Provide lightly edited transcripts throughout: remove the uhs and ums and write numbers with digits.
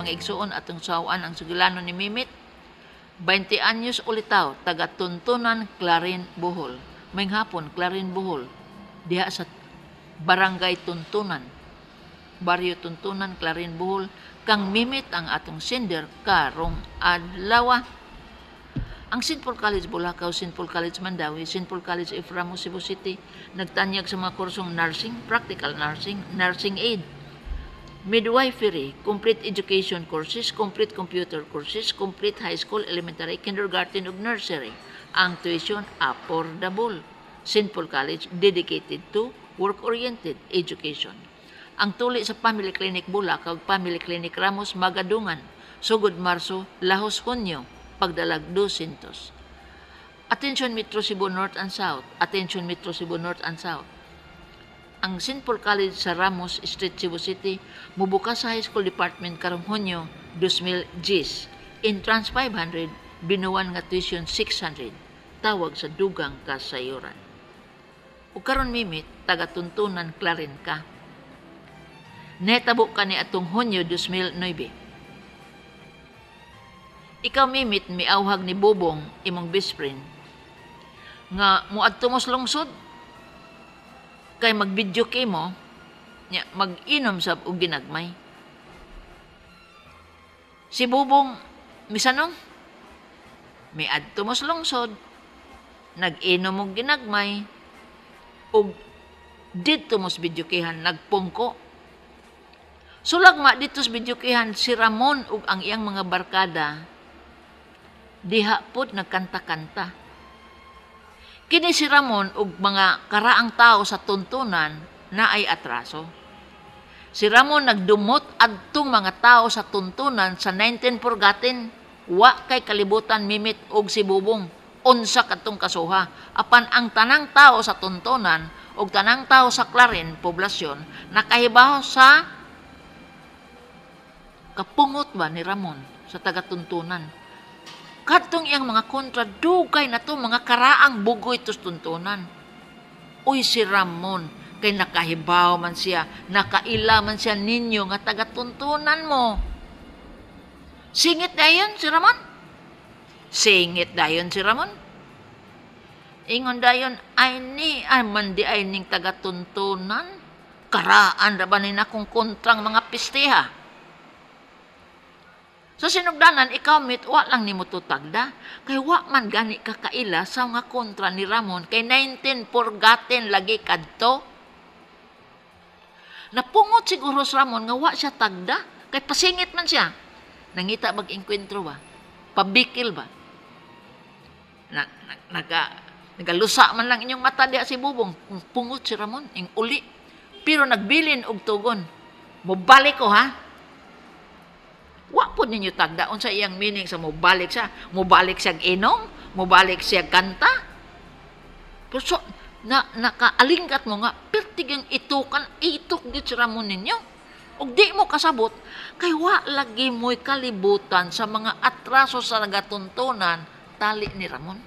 mga igsuon atong sawaan ang sugilano ni Mimit. 20 anyos ulitaw, taga Tuntunan, Clarin, Bohol. May hapon, Clarin, Bohol. Diha sa Barangay Tuntunan. Baryo Tuntunan, Clarin, Bohol. Kang Mimit ang atong sender karong adlaw. Ang St. Paul College Bulacau, St. Paul College Mandawi, St. Paul College Eframo, Cebu City, nagtanyag sa mga kursong nursing, practical nursing, nursing aid, midwifery, complete education courses, complete computer courses, complete high school, elementary, kindergarten ug nursery. Ang tuition affordable. St. Paul College dedicated to work-oriented education. Ang tuli sa Family Clinic Bulacau, Family Clinic Ramos, Magadungan, sugod Marso, Lahos, Hunyo, pagdalag 200. Attention Metro Cebu North and South. Attention Metro Cebu North and South. Ang St. Paul College sa Ramos Street, Cebu City, mubukas sa High School Department karong Hunyo 2010. Entrance 500, binuwan nga tuition 600. Tawag sa dugang kasayuran. O karon Mimit, taga Tuntunan, Clarin ka. Netabo ka ni atong Hunyo 2009. Ikaw Mimit, miawhag ni Bobong, imong best friend, nga muadto mo sa lungsod, kay mag-video kay mo, mag-inom sa og ginagmay. Si Bobong, misanong, miadto mo sa lungsod, nag-inom og ginagmay, og dito mo sa video kayhan, nagpungko. Sulagma dito sa video kayhan, si Ramon ug ang iyang mga barkada, diha pod nagkanta-kanta. Kini si Ramon ug mga karaang tao sa Tuntunan na ay atraso. Si Ramon nagdumot adtong mga tao sa Tuntunan sa 19 Purgatin, wa kay kalibutan Mimit ug si Bubong, unsa kadtong kasuha. Apan ang tanang tao sa Tuntunan ug tanang tao sa Clarin poblasyon nakahibaw sa kapungot ba ni Ramon sa taga-Tuntunan. Kadtong iyang mga kontra, dugay na to mga karaang bugoy tos Tuntunan. Uy si Ramon, kay nakahibaw man siya, nakaila man siya ninyo nga taga-Tuntunan mo. Singit dayon si Ramon? Singit dayon si Ramon? Ingon dayon, ay ni, ay man di ay ning taga-Tuntunan. Karaan ra ba ni akong kontrang mga pisteha? Sa sinugdanan, ikaw Mit, wa lang ni mo tutagda. Kay wa man gani kakaila sa nga kontra ni Ramon. Kay 19 Purgatin lagi kadto. Napungot siguro sa Ramon nga wa siya tagda. Kay pasingit man siya. Nangita mag-inkwentro ba? Pabikil ba? Nagalusa man lang inyong mata diya si Bubong. Pungot si Ramon, ing uli. Pero nagbilin og tugon. Mubalik ko ha? Wa po ninyo tagdaon sa iyang meaning sa mubalik siya. Mubalik siya inom, mubalik siya kanta. Pero so, nakaalingkat mo nga, pertigang itukan, itok di sa Ramon ninyo. O di mo kasabot, kay wa lagi mo'y kalibutan sa mga atraso sa nagatuntunan, tali ni Ramon.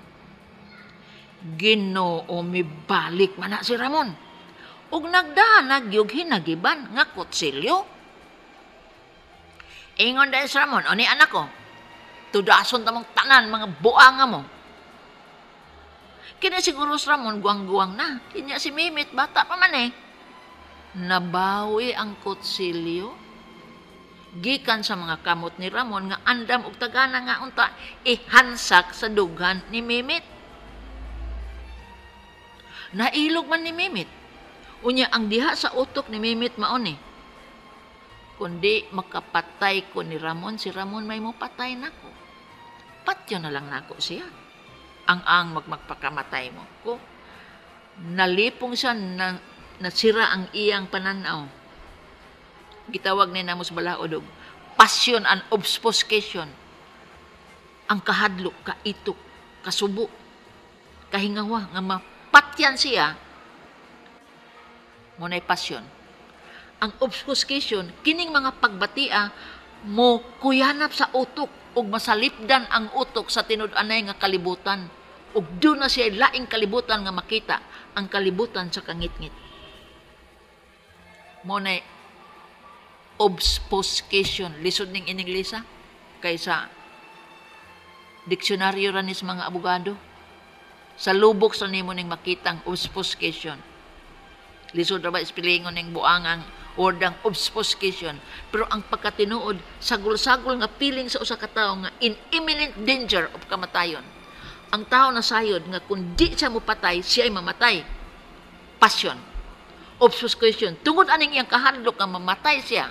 Ginoo mibalik man na si Ramon. Og nagdahanag yung hinagiban nga kutsilyo. Ingon dahil sa Ramon, o ni anak ko, tudason tamang tanan, mga buanga mo. Kina siguro sa Ramon, guwang-guwang na. Kanya si Mimit, bata pa man eh. Nabawi ang kutsilyo. Gikan sa mga kamot ni Ramon, nga andam og tagana nga unta, ihansak sa dughan ni Mimit. Nailog man ni Mimit. Unya, ang diha sa utok ni Mimit maon eh. Kundi makapatay ko ni Ramon, si Ramon may mapatay nako. Patyo na lang nako siya. Ang magpakamatay mo ko. Nalipong siya na nasira ang iyang pananaw. Gitawag ni namos balaod og passion and obfuscation. Ang kahadlok, kaitok, kasubo, kahingawa nga mapatyan siya mo na'y passion. Ang obfuscation, kining mga pagbatia mo kuyanap sa utok ug masalipdan ang utok sa tinud-anay nga kalibutan ug doon na siya laing kalibutan nga makita ang kalibutan sa kangit-ngit. Mo na obfuscation. Lisod ning in Inglesa kaysa diksyonaryo ra ni sa mga abogado. Sa lubok sa nimo ning makitang obfuscation. Lisod ra ba ispelingon ning buangang wordang obfuscation. Pero ang pagkatinuod, sagol-sagol nga feeling sa usa ka tawo nga in imminent danger of kamatayon. Ang tao na sayod nga kung di siya mopatay, siya ay mamatay. Passion. Obfuscation. Tungod aning iyang kahadlok nga mamatay siya,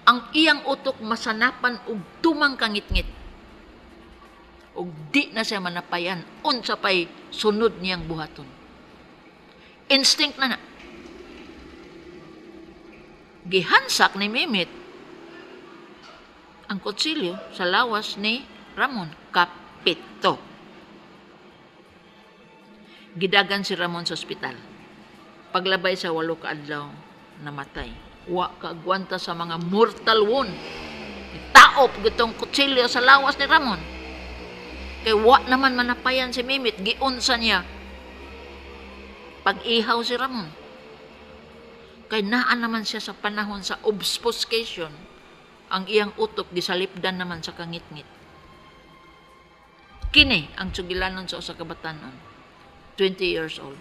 ang iyang utok masanapan og tumang kangit-ngit. Og di na siya manapayan, unsa pay sunod niyang buhaton. Instinct na na. Gihansak ni Mimit ang kutsilyo sa lawas ni Ramon Kapito. Gidagan si Ramon sa ospital. Paglabay sa 8 ka adlaw, namatay. Wa kaagwanta sa mga mortal wound. Taop gitong kutsilyo sa lawas ni Ramon. Kay wa naman manapayan si Mimit, giunsa niya pag-ihaw si Ramon. Kay naan naman siya sa panahon sa obfuscation, ang iyang utok gisalipdan naman sa kangit-ngit. Kini ang sugilanon sa usa ka batan-on, 20 years old,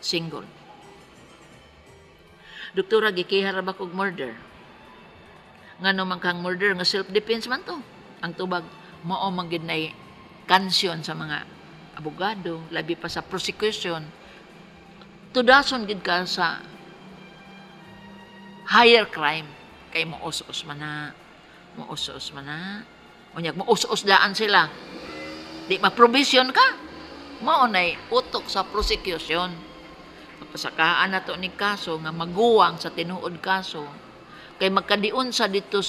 single. Doktora, gikihara ba kog murder? Ngano man kang murder nga self-defense man to. Ang tubag mao man gid nay kansyon sa mga abogado, labi pa sa prosecution. Tudason gid ka sa higher crime kay moos-os man na. Unyag moos-os daan sila. Di ma-provision ka. Mao nay utok sa prosecution. Pasakaan na to ni kaso nga maguwang sa tinuod kaso kay magkadiun sa dito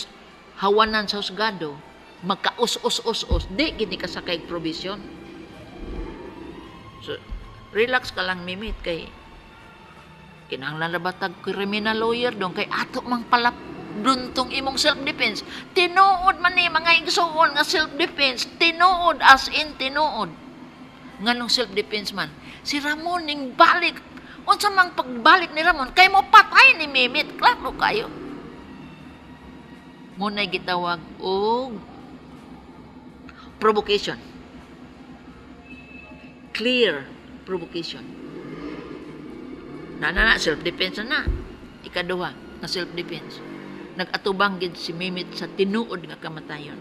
hawanan sa husgado, magkaus-us-us-us, di gini ka sa kay provision. So, relax ka lang, Mimit, kay kinahanglan na batag criminal lawyer dong kay ato mang palap duntong imong self-defense. Tinuod man ni mga igsuon nga self-defense, tinuod as in tinuod. Nganong self-defense man, si Ramon ning balik. Unsa mang pagbalik ni Ramon kay mo patay ni Mimit, klaro kayo. Muna'y gitawag og provocation. Clear provocation. Na self-defense na. Ikaduha na self-defense. Nag-atubang gid si Mimit sa tinuod nga kamatayon.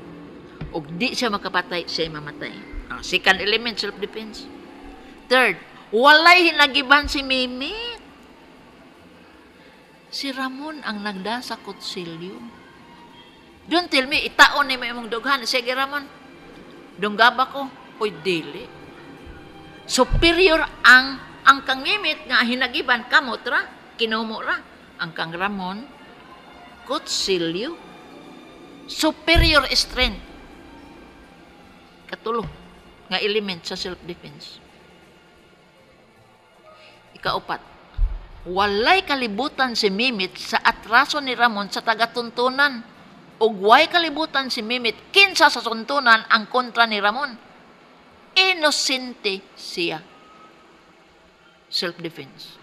Og di siya makapatay, siya mamatay. Second element, self-defense. Third, walay hinagiban si Mimit. Si Ramon ang nagda sa kutsilyo. Don't tell me, itaon ni may mong dughan. Sige, Ramon, dunggaba ko. Oy, dili. Superior ang kang Mimit nga hinagiban, kamot ra, kinumo ra. Ang kang Ramon, kutsilyo. Superior strength. Katulo nga element sa self-defense. Ikaupat, walay kalibutan si Mimit sa atraso ni Ramon sa tagatuntunan. Ug way kalibutan si Mimit kinsa sa tuntunan ang kontra ni Ramon. Inosente siya. Self-defense.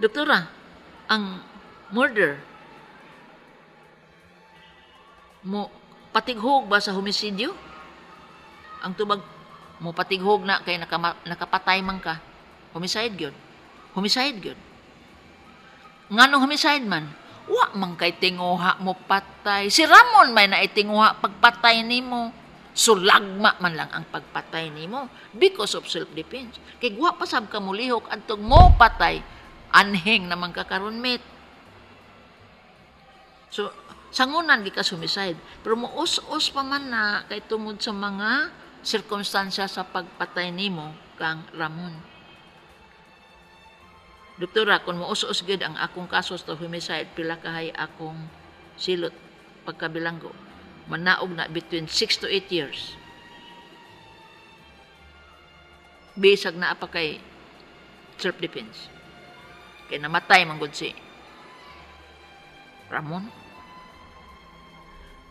Doktora, ang murder mo patighog ba sa homisidyo? Ang tubag mo patighog na kay nakapatay man ka. Homicide gyud. Homicide gyud. Nganong homicide man? Wa man kay tinguha mo patay. Si Ramon may naitinguha pagpatay nimo. Sulagma man lang ang pagpatay nimo because of self-defense. Kay wa pa sab ka mulihok adtong mo patay. Anheng naman ka karon, Mit. So, sangunan gi ka homicide. Pero muus-us pa man na kay tungod sa mga sirkumstansya sa pagpatay nimo kang Ramon. Doktora, kung muus-us gid ang akong kaso sa homicide, pila kahay akong silot pagkabilanggo. Manaog na between 6 to 8 years. Bisag na apa kay self-defense. Kaya namatay manggod si Ramon.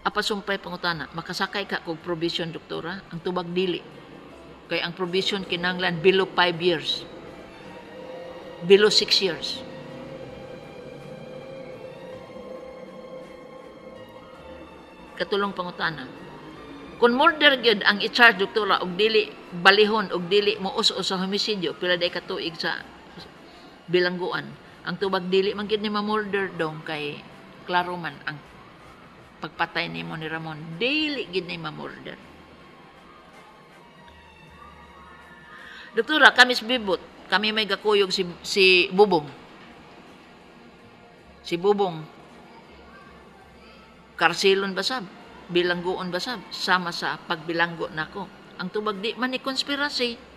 Apa sumpay pangutana, makasakay ka kog provision, doktora? Ang tubag dili. Kay ang provision kinanglan below 5 years. below 6 years. Katulong pangutana. Kung murder gyud ang i-charge doktora og dili balihon og dili mous-us sa homisidyo, pila day katuig sa bilangguan. Ang tubag dili man gyud ni ma-murder dong kay klaro man ang pagpatay nimo ni Ramon, dili gyud ni ma-murder. Doktora, kami bibot, kami may gakuyog si Bubong. Si Bubong, karsilon basab, bilangguon basab, sama sa pagbilanggo nako. Ang tubag di man ni konspirasi.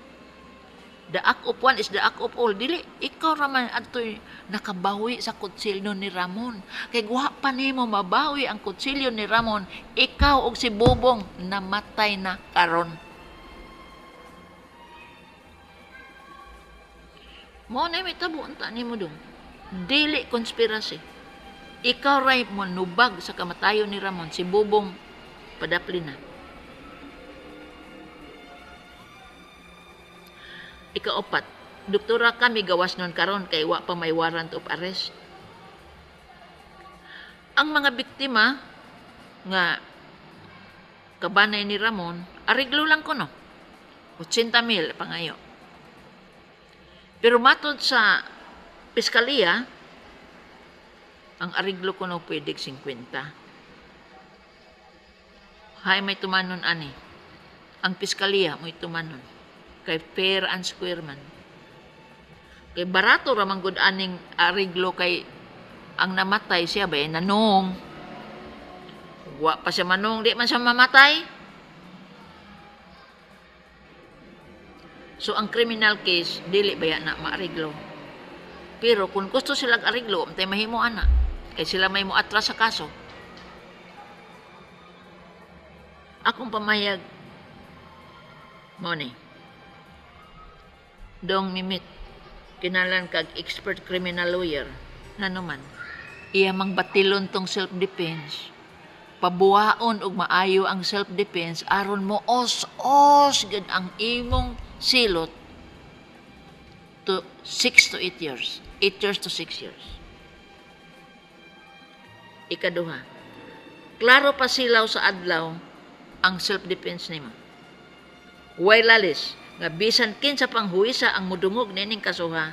The act of one is the act of all. Dili, ikaw raman adto'y nakabawi sa kutsilyo ni Ramon. Kay guha pa nimo mabawi ang kutsilyo ni Ramon, ikaw og si Bubong namatay na karon. Mo na may tabo unta nimo dong. Dili konspirasi. Ikaw ray mo nubag sa kamatayon ni Ramon, si Bubong padapli na. Ikaapat, doktora kami gawas nun karon kay wa pa may warrant of arrest. Ang mga biktima nga kabanay ni Ramon, ariglo lang ko no. 80,000 pangayo. Pero matod sa piskalya, ang ariglo ko no pwedeng 50. Hay may tumanon ani. Ang piskalya may tumanon. Kay fair and square man. Kay barato ramang gud aning ariglo kay ang namatay siya ba nanong. Wa pa siya manong, di man siya mamatay. So ang criminal case dili ba na maariglo. Pero kung gusto silang ariglo, umtay mahimo ana. Kay sila may moatras sa kaso. Akong pamayag mo ni dong mimit kinalan kag expert criminal lawyer na naman iya mang batilon tong self-defense pabuhaon og maayo ang self-defense aron mo os gud ang imong silot to 6 to 8 years 8 years to 6 years. Ikaduha, klaro pa silaw sa adlaw ang self-defense nimo. Way lalis nga bisan kinsa pang huwisa ang mudungog nining kasuha,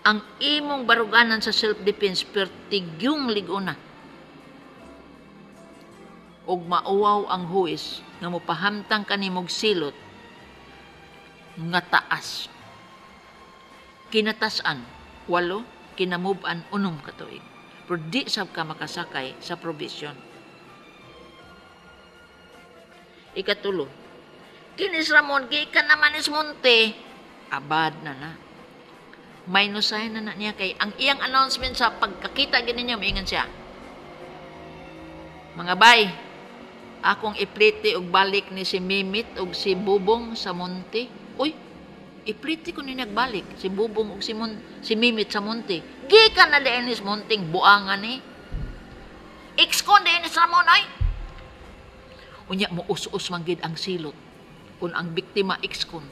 ang imong baruganan sa self-defense pertigyong liguna. Og mauwaw ang huwis nga mopahamtang kanimog silot nga taas. Kinatasan, 8, kinamuban 6 katuig. Pero di sab ka makasakay sa provision. Ikatulo, kinis Ramon, gikan naman is munti. Abad na. May nusay na niya kay ang iyang announcement sa pagkakita gininyo, maingan siya. Mga bay, akong ipliti og balik ni si Mimit og si Bubong sa munti. Uy, ipliti ko ninyag balik si Bubong og si Mimit sa munti. Gikan na diin is munting buangan ni. Ex-con diin is Ramon ay. Unya mo us-us manggid ang silot kung ang biktima ex-con.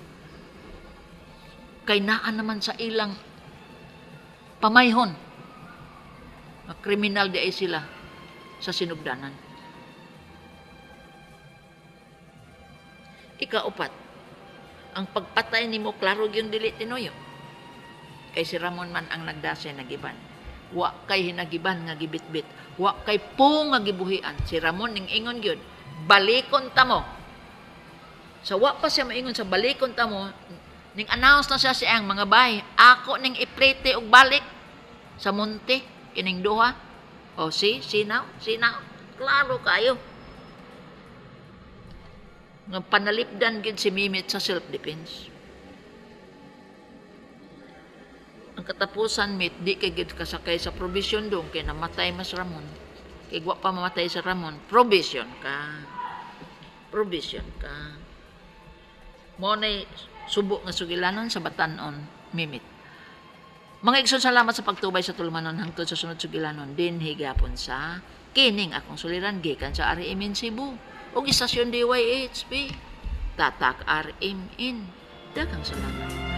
Kay naan naman sa ilang pamayhon. Kriminal di ay sila sa sinugdanan. Ikaapat, ang pagpatay ni mo klaro yung dili tinuyo. Kay si Ramon man ang nagdasay nagiban. Wa kay hinagiban nga gibitbit. Wa kay pong nga gibuhian. Si Ramon ning ingon gyud, balikon ta mo. Sa wa pa siya maingon sa balikon ta mo, ning announce na siya siyang mga bay, ako ning iplete og balik sa munti kining duha. O sinaw, klaro kayo. Nga panalipdan gid si Mimit sa self-defense. Ang katapusan mit di kay gid kasakay sa provision dong kay namatay mas Ramon. Kay wa pa mamatay sa Ramon, provision ka. Mo nay subo nga sugilanon sa batanon Mimit. Mga igsoon, salamat sa pagtubay sa tulumanon hangtod sa sunod sugilanon din higapon sa kining akong suliran gikan sa RMN Cebu ug istasyon DYHP Tatak RMN. Daghang salamat.